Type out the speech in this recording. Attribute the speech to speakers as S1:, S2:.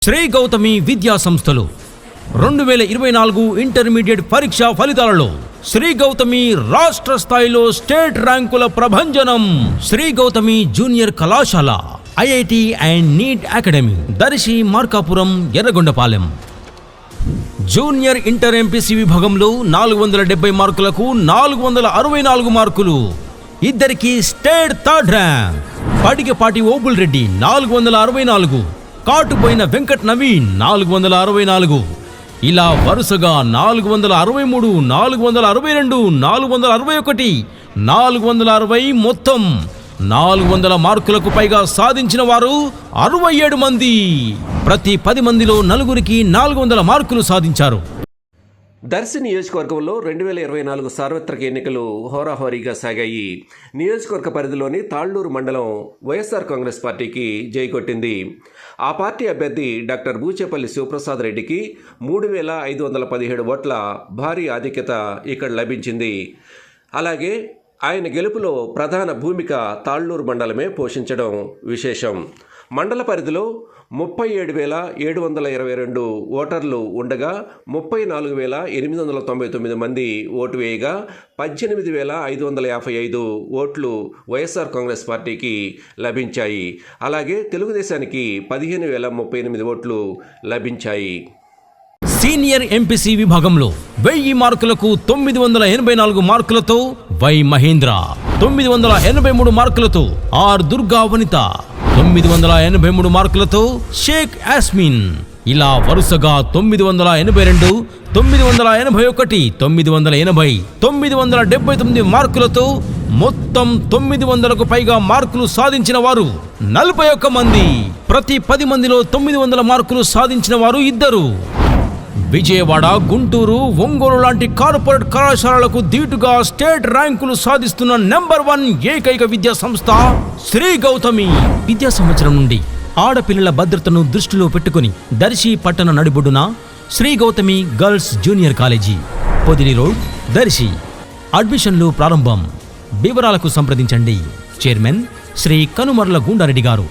S1: శ్రీ గౌతమి విద్యా సంస్థలు 2024 ఇంటర్మీడియట్ పరీక్షా ఫలితాలలో శ్రీ గౌతమి రాష్ట్ర స్థాయిలో స్టేట్ ర్యాంకుల ప్రభంజనం. శ్రీ గౌతమి జూనియర్ కళాశాల, IIT and NEET academy, Darsi, Markapuram, Yerragondapalem. Junior inter MPC విభాగంలో 470 మార్కులకు 464 మార్కులు. ఇద్దరికి state third rank. Padigapati Obul Reddy 464, Katupoyina Venkat Naveen 464. ఇలా వరుసగా 463, 462, 461, 460, మొత్తం 400 మార్కులకు పైగా సాధించిన వారు 67 మంది. ప్రతి 10 మందిలో 4 400 మార్కులు సాధించారు.
S2: దర్శి నియోజకవర్గంలో 2024 సార్వత్రిక ఎన్నికలు హోరాహోరీగా సాగాయి. నియోజకవర్గ పరిధిలోని తాళ్లూరు మండలం వైఎస్ఆర్ కాంగ్రెస్ పార్టీకి జై కొట్టింది. ఆ పార్టీ అభ్యర్థి డాక్టర్ బూచేపల్లి శివప్రసాద్ రెడ్డికి 3517 ఓట్ల భారీ ఆధిక్యత ఇక్కడ లభించింది. అలాగే ఆయన గెలుపులో ప్రధాన భూమిక తాళ్లూరు మండలమే పోషించడం విశేషం. మండల పరిధిలో 37,722 ఓటర్లు ఉండగా 34,899 మంది ఓటు వేయగా 18,555 ఓట్లు వైఎస్ఆర్ కాంగ్రెస్ పార్టీకి లభించాయి. అలాగే తెలుగుదేశానికి 15,038 ఓట్లు లభించాయి.
S1: సీనియర్ ఎంపీసీ విభాగంలో 1000 మార్కులకు 984 మార్కులతో వై మహేంద్ర, 983 మార్కులతో ఆర్ దుర్గా వనిత, 983 మార్కులతో షేక్ యాస్మిన్. ఇలా వరుసగా 982, 981, 980, 979 మార్కులతో మొత్తం 900కు పైగా మార్కులు సాధించిన వారు 41 మంది. ప్రతి 10 మందిలో 900 మార్కులు సాధించిన వారు ఇద్దరు. విజయవాడ, గుంటూరు, ఒంగోలు లాంటి కార్పొరేట్ కళాశాలలకు ధీటుగా స్టేట్ ర్యాంకులు సాధిస్తున్న నెంబర్ 1 ఏకైక విద్యా సంస్థ శ్రీ గౌతమి. విద్యా సంవత్సరం నుండి ఆడపిల్లల భద్రతను దృష్టిలో పెట్టుకుని దర్శి పట్టణ నడిబొడ్డున Sri Gautami girls junior college, Podili road, Darsi. అడ్మిషన్లు ప్రారంభం. వివరాలకు సంప్రదించండి. చైర్మన్ శ్రీ కనుమర్ల గుండారెడ్డి గారు.